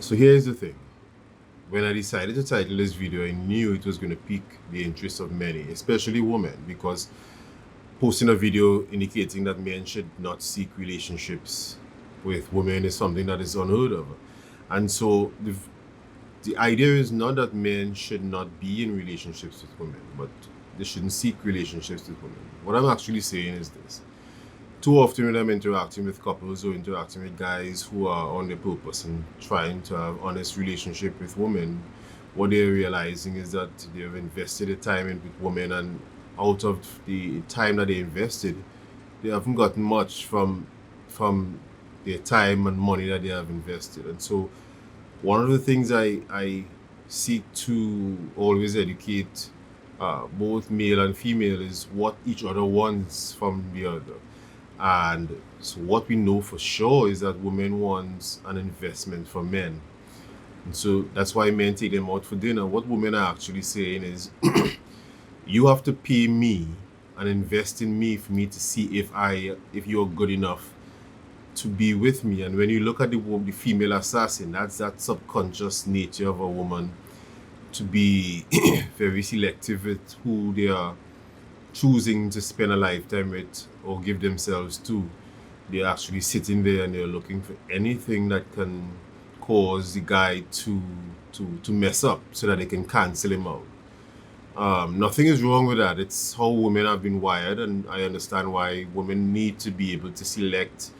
So here's the thing. When I decided to title this video, I knew it was going to pique the interest of many, especially women, because posting a video indicating that men should not seek relationships with women is something that is unheard of. And so the idea is not that men should not be in relationships with women, but they shouldn't seek relationships with women. What I'm actually saying is this. Too often when I'm interacting with couples or interacting with guys who are on their purpose and trying to have honest relationship with women, what they're realizing is that they've invested the time in with women, and out of the time that they invested, they haven't gotten much from their time and money that they have invested. And so one of the things I seek to always educate both male and female is what each other wants from the other. And so what we know for sure is that women want an investment from men. And so that's why men take them out for dinner. What women are actually saying is, you have to pay me and invest in me for me to see if you're good enough to be with me. And when you look at the female assassin, that's that subconscious nature of a woman to be very selective with who they are choosing to spend a lifetime with or give themselves to. They're actually sitting there and they're looking for anything that can cause the guy to mess up so that they can cancel him out. Nothing is wrong with that. It's how women have been wired, and I understand why women need to be able to select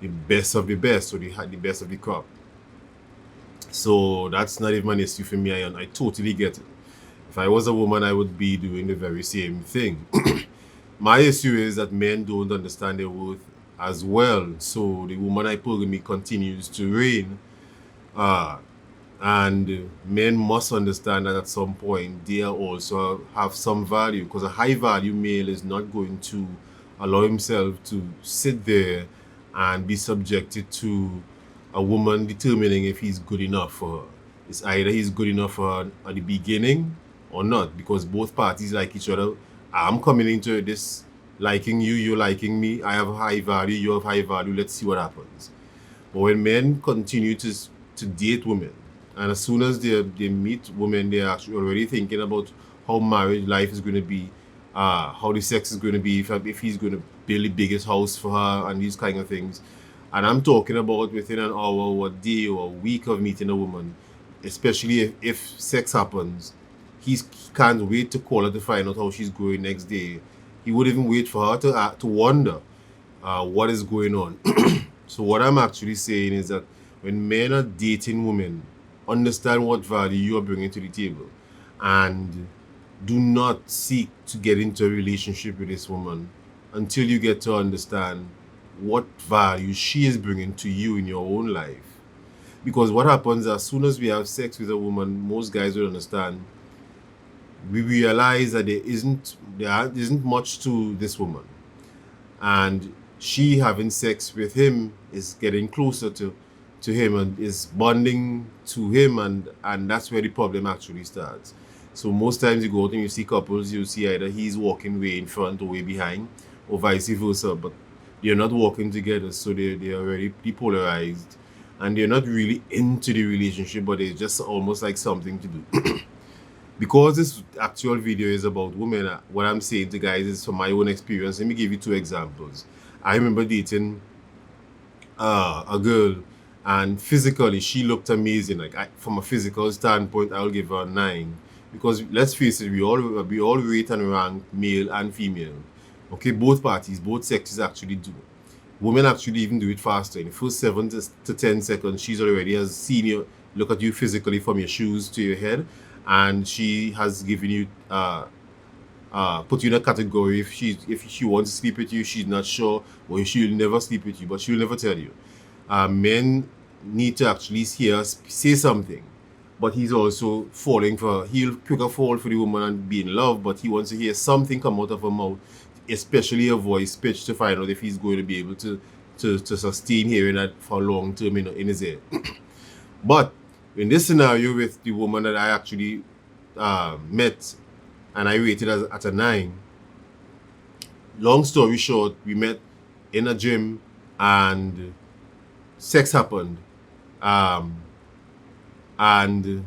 the best of the best, or the best of the crop. So that's not even an issue for me. I totally get it. If I was a woman, I would be doing the very same thing. My issue is that men don't understand their worth as well. So the woman hypergamy continues to reign. And men must understand that at some point they also have some value, because a high value male is not going to allow himself to sit there and be subjected to a woman determining if he's good enough for her. It's either he's good enough for her at the beginning or not, because both parties like each other. I'm coming into this liking you, you're liking me. I have high value, you have high value. Let's see what happens. But when men continue to date women, and as soon as they meet women, they're actually already thinking about how marriage life is going to be, how the sex is going to be, if he's going to build the biggest house for her, and these kind of things. And I'm talking about within an hour or a day or a week of meeting a woman, especially if sex happens. He can't wait to call her to find out how she's going next day. He would even wait for her to wonder what is going on. So what I'm actually saying is that when men are dating women, understand what value you are bringing to the table, and do not seek to get into a relationship with this woman until you get to understand what value she is bringing to you in your own life. Because what happens as soon as we have sex with a woman, most guys will understand, we realize that there isn't much to this woman, and she having sex with him is getting closer to him and is bonding to him, and that's where the problem actually starts. So most times you go out and you see couples, you see either he's walking way in front or way behind, or vice versa, but they're not walking together, so they're already depolarized, and they're not really into the relationship, but it's just almost like something to do. Because this actual video is about women, what I'm saying to guys is from my own experience. Let me give you two examples. I remember dating a girl, and physically she looked amazing. Like from a physical standpoint, I'll give her a 9, because let's face it, we all rate and rank male and female. Okay, both parties, both sexes actually do. Women actually even do it faster. In the first 7 to 10 seconds, she's already has seen you, look at you physically from your shoes to your head, and she has given you put you in a category. If she wants to sleep with you, she's not sure, or she'll never sleep with you, but she'll never tell you. Men need to actually hear say something, but he's also falling for. He'll quicker fall for the woman and be in love, but he wants to hear something come out of her mouth, especially a voice pitch, to find out if he's going to be able to sustain hearing that for a long term in his ear. But in this scenario with the woman that I actually met, and I rated as at a 9. Long story short, we met in a gym and sex happened. And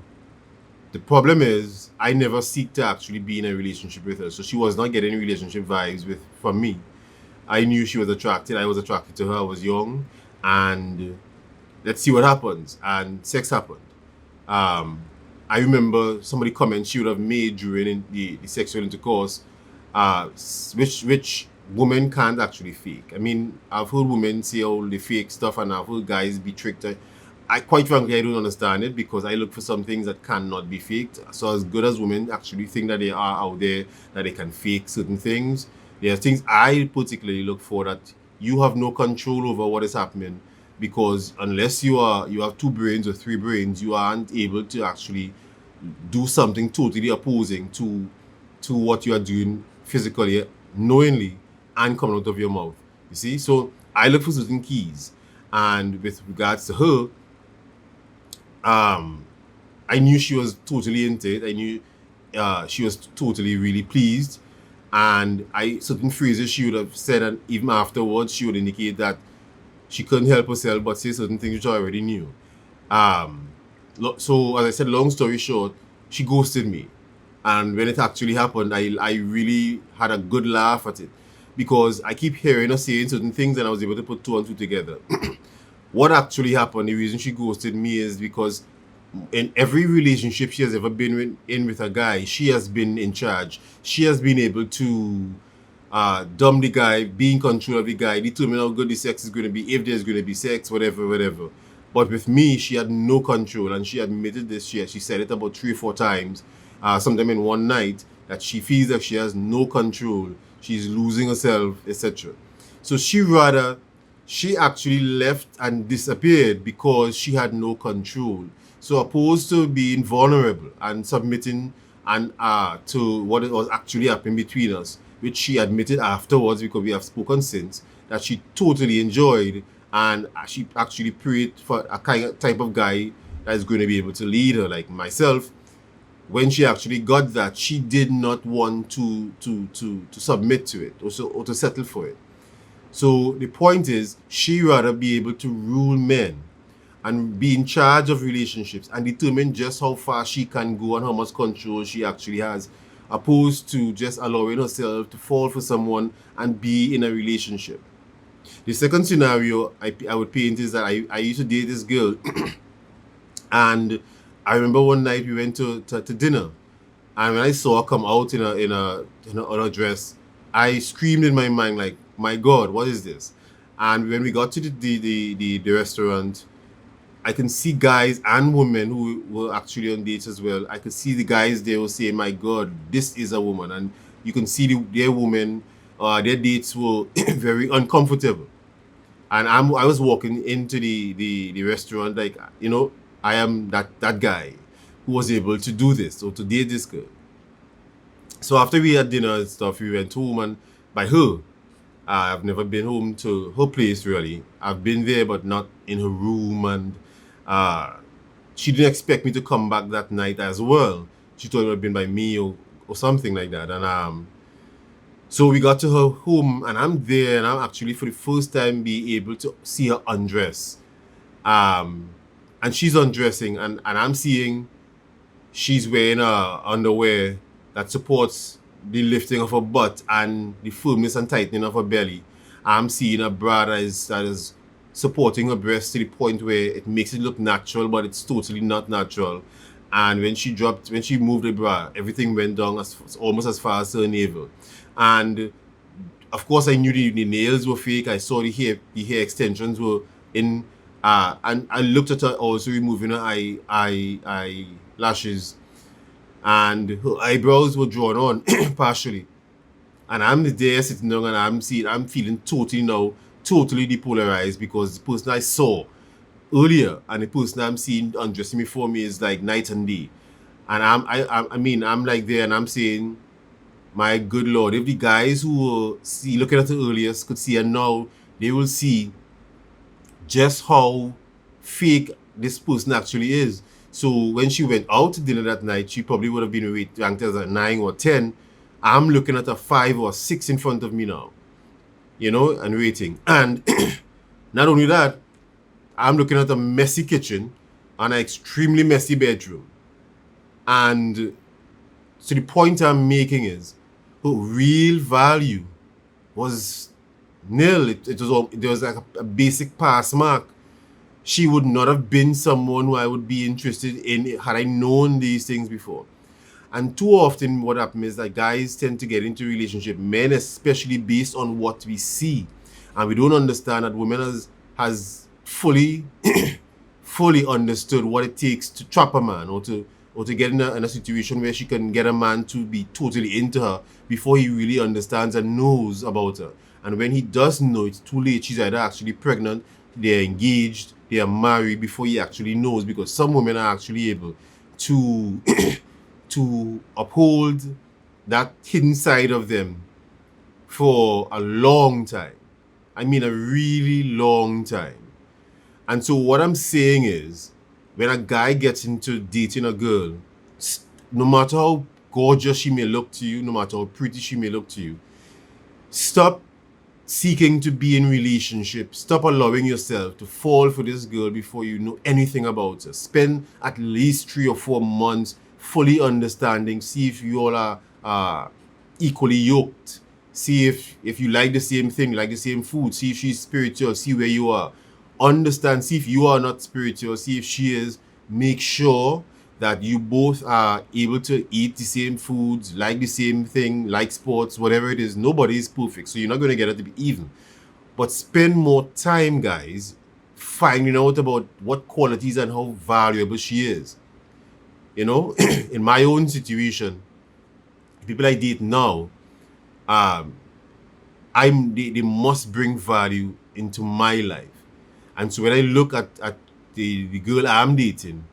the problem is, I never seek to actually be in a relationship with her. So she was not getting relationship vibes from me. I knew she was attracted. I was attracted to her. I was young, and let's see what happens. And sex happened. Um, I remember somebody comment she would have made during the sexual intercourse, which women can't actually fake. I mean, I've heard women say all the fake stuff, and I've heard guys be tricked. I quite frankly I don't understand it, because I look for some things that cannot be faked. So as good as women actually think that they are out there, that they can fake certain things, there are things I particularly look for that you have no control over what is happening, because unless you have two brains or three brains, you aren't able to actually do something totally opposing to what you are doing physically, knowingly, and coming out of your mouth. You see, so I look for certain keys, and with regards to her, um, I knew she was totally into it. I knew she was totally really pleased, and I certain phrases she would have said, and even afterwards, she would indicate that she couldn't help herself but say certain things which I already knew. Um, so as I said, long story short, she ghosted me, and when it actually happened, I really had a good laugh at it, because I keep hearing her saying certain things, and I was able to put two and two together. What actually happened, the reason she ghosted me is because in every relationship she has ever been in with a guy, she has been in charge. She has been able to dumb the guy, be in control of the guy, determine how good the sex is going to be, if there's going to be sex, whatever, whatever. But with me, she had no control, and she admitted this. She said it about 3 or 4 times, sometime in one night, that she feels that she has no control, she's losing herself, etc. So she actually left and disappeared because she had no control. So opposed to being vulnerable and submitting and to what was actually happening between us, which she admitted afterwards, because we have spoken since, that she totally enjoyed, and she actually prayed for a kind of type of guy that is going to be able to lead her, like myself. When she actually got that, she did not want to submit to it, or to settle for it. So the point is, she rather be able to rule men and be in charge of relationships and determine just how far she can go and how much control she actually has, opposed to just allowing herself to fall for someone and be in a relationship. The second scenario I would paint is that I used to date this girl, and I remember one night we went to dinner, and when I saw her come out on a dress, I screamed in my mind like, "My God, what is this?" And when we got to the restaurant, I can see guys and women who were actually on dates as well. I could see the guys there were saying, "My God, this is a woman," and you can see their women, their dates were very uncomfortable. And I was walking into the restaurant like, I am that guy who was able to do this or to date this girl. So after we had dinner and stuff, we went home, and by her, I've never been home to her place really. I've been there, but not in her room, and uh, she didn't expect me to come back that night as well. She thought it would have been by me or something like that. And so we got to her home, and I'm there, and I'm actually for the first time be able to see her undress. And she's undressing, and I'm seeing she's wearing a underwear that supports the lifting of her butt and the firmness and tightening of her belly. I'm seeing a bra that is supporting her breast to the point where it makes it look natural, but it's totally not natural. And when she moved the bra, everything went down almost as far as her navel. And of course, I knew the nails were fake. I saw the hair extensions were in, and I looked at her also removing her eyelashes, and her eyebrows were drawn on partially. And I'm there sitting down, and I'm feeling totally depolarized, because the person I saw earlier and the person I'm seeing undressing before me is like night and day. And I'm like there, and I'm saying, my good Lord, if the guys who were looking at it earlier could see her now, they will see just how fake this person actually is. So when she went out to dinner that night, she probably would have been ranked as a 9 or 10. I'm looking at a 5 or 6 in front of me now, and waiting. And not only that, I'm looking at a messy kitchen, and an extremely messy bedroom. And so the point I'm making is, real value was nil. There was like a basic pass mark. She would not have been someone who I would be interested in had I known these things before. And too often what happens is that guys tend to get into relationship, men especially, based on what we see. And we don't understand that women has fully fully understood what it takes to trap a man, or to get in a situation where she can get a man to be totally into her before he really understands and knows about her. And when he does know, it's too late. She's either actually pregnant, they're engaged, they are married before he actually knows, because some women are actually able to to uphold that hidden side of them for a long time. I mean, a really long time. And so what I'm saying is, when a guy gets into dating a girl, no matter how gorgeous she may look to you, no matter how pretty she may look to you, stop seeking to be in relationship. Stop allowing yourself to fall for this girl before you know anything about her. Spend at least 3 or 4 months fully understanding. See if you all are equally yoked. See if you like the same thing, like the same food. See if she's spiritual. See where you are. Understand. See if you are not spiritual. See if she is. Make sure that you both are able to eat the same foods, like the same thing, like sports, whatever it is. Nobody is perfect, so you're not going to get it to be even. But spend more time, guys, finding out about what qualities and how valuable she is. You know, in my own situation, people I date now, they must bring value into my life. And so when I look at the girl I'm dating,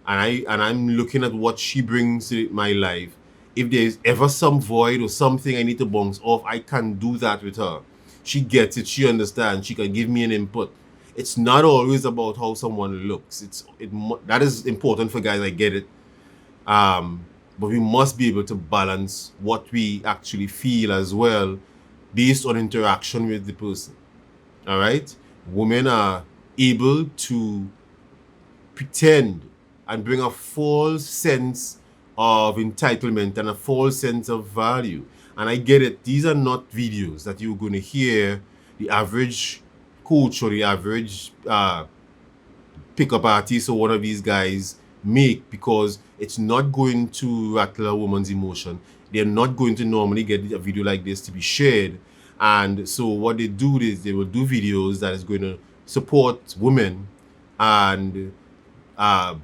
and I'm looking at what she brings to my life, if there's ever some void or something I need to bounce off, I can do that with her. She gets it. She understands. She can give me an input. It's not always about how someone looks. That is important for guys. I get it. But we must be able to balance what we actually feel as well, based on interaction with the person. All right? Women are able to pretend and bring a false sense of entitlement and a false sense of value. And I get it. These are not videos that you're going to hear the average coach or the average pickup artist or one of these guys make, because it's not going to rattle a woman's emotion. They're not going to normally get a video like this to be shared. And so what they do is they will do videos that is going to support women and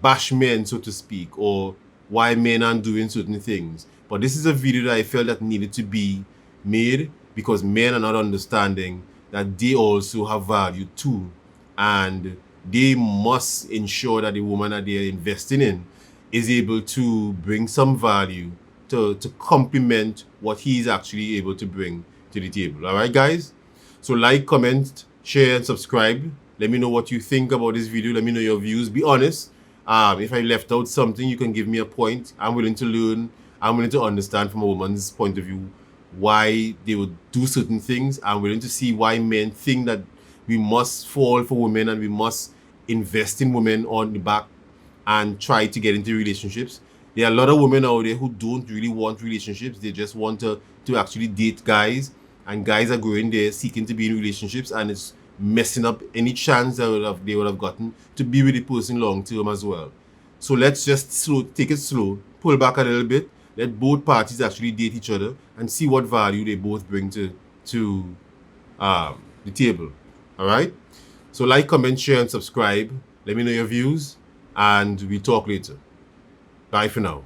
bash men, so to speak, or why men aren't doing certain things. But this is a video that I felt that needed to be made, because men are not understanding that they also have value too, and they must ensure that the woman that they're investing in is able to bring some value to complement what he's actually able to bring to the table. All right, guys? So like, comment, share, and subscribe. Let me know what you think about this video. Let me know your views. Be honest. If I left out something, you can give me a point. I'm willing to learn. I'm willing to understand from a woman's point of view why they would do certain things. I'm willing to see why men think that we must fall for women and we must invest in women on the back and try to get into relationships. There are a lot of women out there who don't really want relationships. They just want to actually date guys, and guys are going there seeking to be in relationships, and it's messing up any chance they would have gotten to be with the person long term as well. So let's just take it slow, pull back a little bit, let both parties actually date each other and see what value they both bring to the table. All right? So like, comment, share, and subscribe. Let me know your views, and we talk later. Bye for now.